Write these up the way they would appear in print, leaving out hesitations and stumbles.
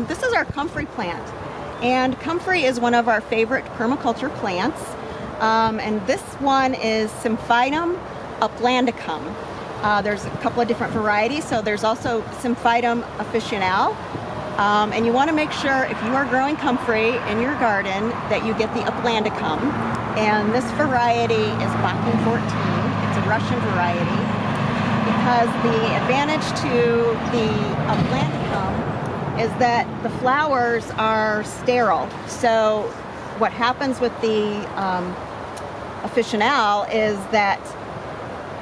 this is our comfrey plant, and comfrey is one of our favorite permaculture plants. And this one is Symphytum uplandicum. There's a couple of different varieties, so there's also Symphytum officinale. And you want to make sure if you are growing comfrey in your garden that you get the uplandicum. And this variety is Bachman 14. It's a Russian variety, because the advantage to the uplandicum is that the flowers are sterile. So what happens with the officinale is that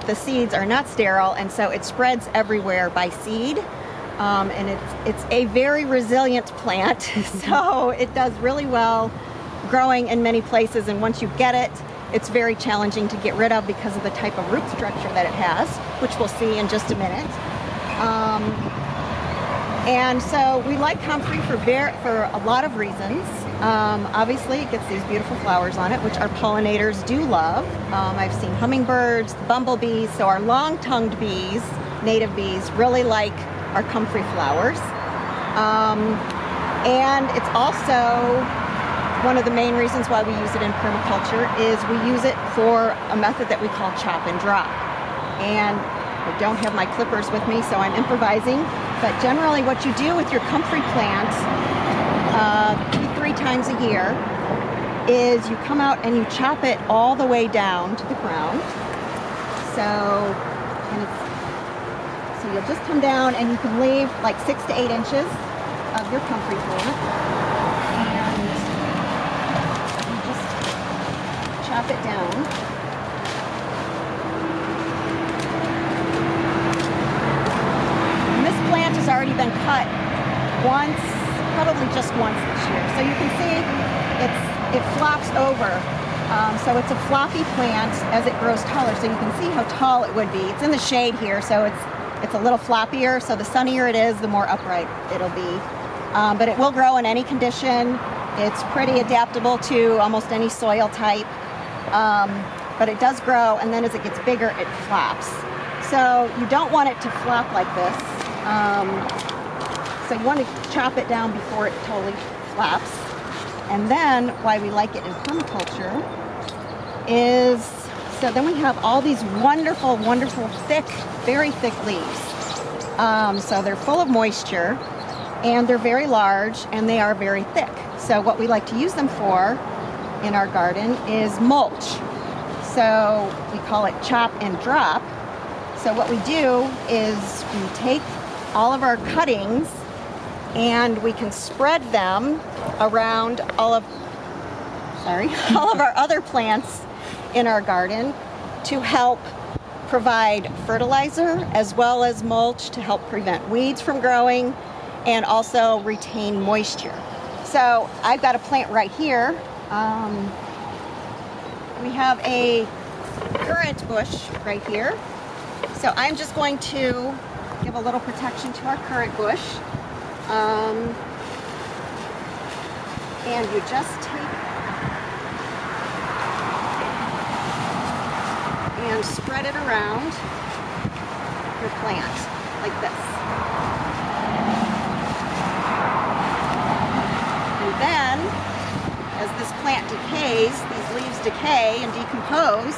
the seeds are not sterile, and so it spreads everywhere by seed. And it's a very resilient plant, so it does really well growing in many places, and once you get it, it's very challenging to get rid of because of the type of root structure that it has, which we'll see in just a minute. And so we like comfrey for a lot of reasons. Obviously, it gets these beautiful flowers on it, which our pollinators do love. I've seen hummingbirds, bumblebees, so our long-tongued bees, native bees, really like our comfrey flowers. And it's also one of the main reasons why we use it in permaculture is we use it for a method that we call chop and drop. And I don't have my clippers with me, so I'm improvising. But generally what you do with your comfrey plant 2-3 times a year is you come out and you chop it all the way down to the ground. So you'll just come down and you can leave like 6 to 8 inches of your comfrey plant, and you just chop it down. And this plant has already been cut once, probably just once this year. So you can see it flops over. So it's a floppy plant as it grows taller. So you can see how tall it would be. It's in the shade here, so it's a little floppier, so the sunnier it is, the more upright it'll be. But it will grow in any condition. It's pretty adaptable to almost any soil type. But it does grow, and then as it gets bigger, it flops. So you don't want it to flop like this. So you want to chop it down before it totally flops. And then why we like it in permaculture is, so then we have all these wonderful, wonderful, thick, very thick leaves. So they're full of moisture, and they're very large, and they are very thick. So what we like to use them for in our garden is mulch. So we call it chop and drop. So what we do is we take all of our cuttings and we can spread them around all of our other plants in our garden to help provide fertilizer as well as mulch to help prevent weeds from growing and also retain moisture. So I've got a plant right here. We have a currant bush right here. So I'm just going to give a little protection to our currant bush. And you just take and spread it around your plant like this. And then, as this plant decays, these leaves decay and decompose,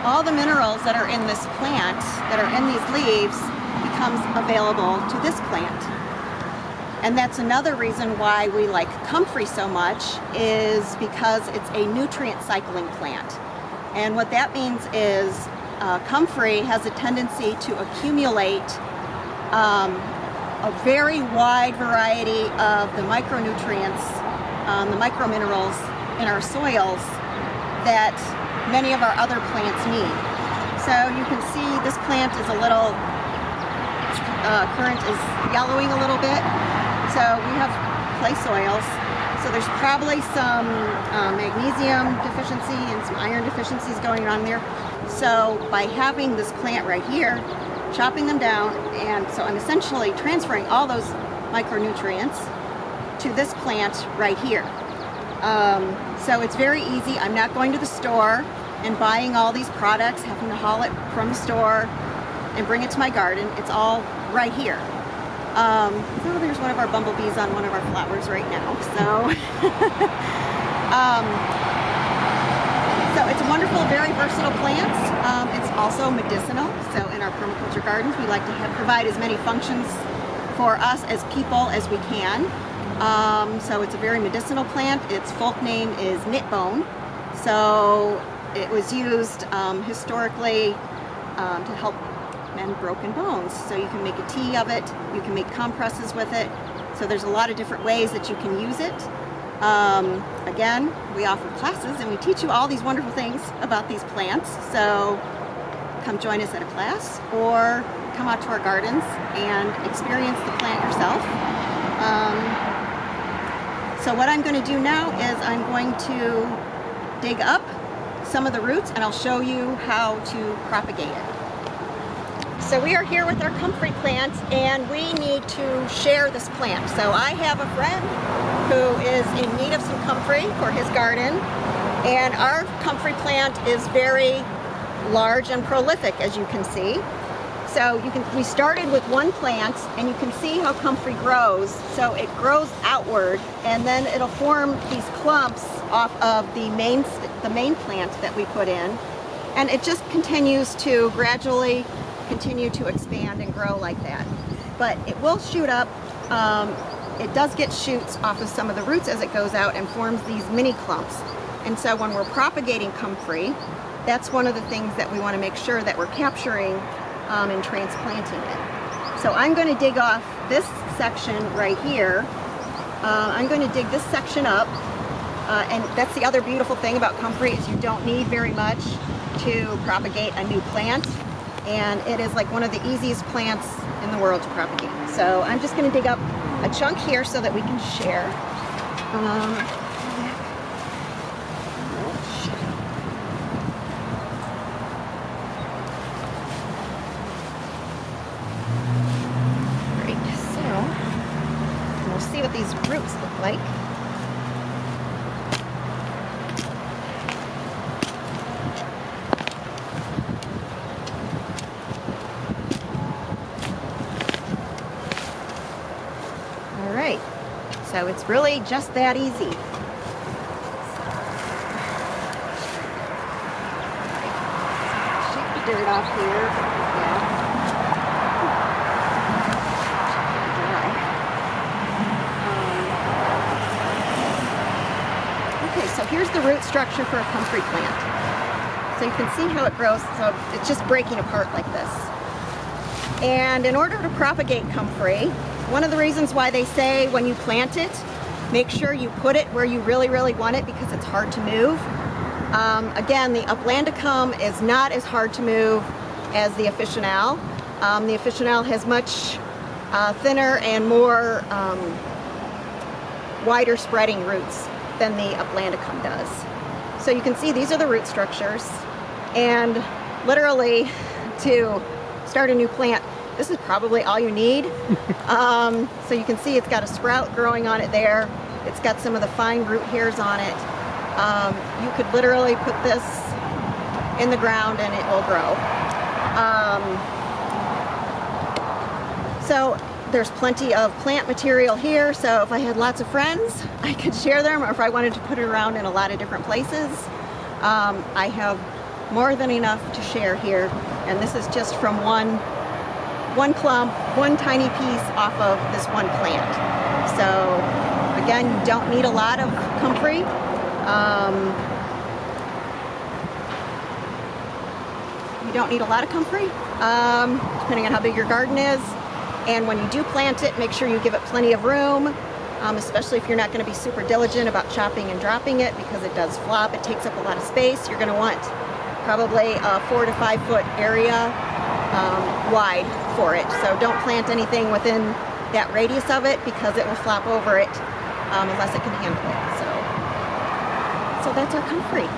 all the minerals that are in this plant, that are in these leaves, becomes available to this plant. And that's another reason why we like comfrey so much, is because it's a nutrient cycling plant. And what that means is comfrey has a tendency to accumulate a very wide variety of the micronutrients, the microminerals in our soils that many of our other plants need. So you can see this plant is a little, currant is yellowing a little bit. So we have clay soils. So there's probably some magnesium deficiency and some iron deficiencies going on there. So by having this plant right here, chopping them down, and so I'm essentially transferring all those micronutrients to this plant right here. So it's very easy. I'm not going to the store and buying all these products, having to haul it from the store and bring it to my garden. It's all right here. So there's one of our bumblebees on one of our flowers right now. So, so it's a wonderful, very versatile plant. It's also medicinal. So in our permaculture gardens, we like to provide as many functions for us as people as we can. So it's a very medicinal plant. Its folk name is knitbone. So it was used historically to help mend broken bones. So you can make a tea of it, you can make compresses with it. So there's a lot of different ways that you can use it. Again, we offer classes and we teach you all these wonderful things about these plants. So come join us at a class or come out to our gardens and experience the plant yourself. So what I'm going to do now is I'm going to dig up some of the roots and I'll show you how to propagate it. So we are here with our comfrey plant and we need to share this plant. So I have a friend who is in need of some comfrey for his garden, and our comfrey plant is very large and prolific, as you can see. So we started with one plant and you can see how comfrey grows. So it grows outward and then it'll form these clumps off of the main plant that we put in, and it just continues to gradually continue to expand and grow like that. But it will shoot up. It does get shoots off of some of the roots as it goes out and forms these mini clumps. And so when we're propagating comfrey, that's one of the things that we want to make sure that we're capturing and transplanting it. So I'm going to dig off this section right here. I'm going to dig this section up. And that's the other beautiful thing about comfrey is you don't need very much to propagate a new plant. And it is like one of the easiest plants in the world to propagate. So I'm just going to dig up a chunk here so that we can share. Great, so we'll see what these roots look like. So it's really just that easy. Shake the dirt off here. Yeah. Okay, so here's the root structure for a comfrey plant. So you can see how it grows. So it's just breaking apart like this. And in order to propagate comfrey, one of the reasons why they say when you plant it, make sure you put it where you really, really want it because it's hard to move. Again, the uplandicum is not as hard to move as the officinale. The officinale has much thinner and more wider spreading roots than the uplandicum does. So you can see these are the root structures, and literally to start a new plant, this is probably all you need. So you can see it's got a sprout growing on it there. It's got some of the fine root hairs on it. You could literally put this in the ground and it will grow. So there's plenty of plant material here. So if I had lots of friends, I could share them, or if I wanted to put it around in a lot of different places, I have more than enough to share here. And this is just from one clump, one tiny piece off of this one plant. So again, you don't need a lot of comfrey. Depending on how big your garden is. And when you do plant it, make sure you give it plenty of room, especially if you're not going to be super diligent about chopping and dropping it, because it does flop. It takes up a lot of space. You're going to want probably a 4 to 5 foot area wide for it. So don't plant anything within that radius of it because it will flop over it unless it can handle it. So that's our comfrey.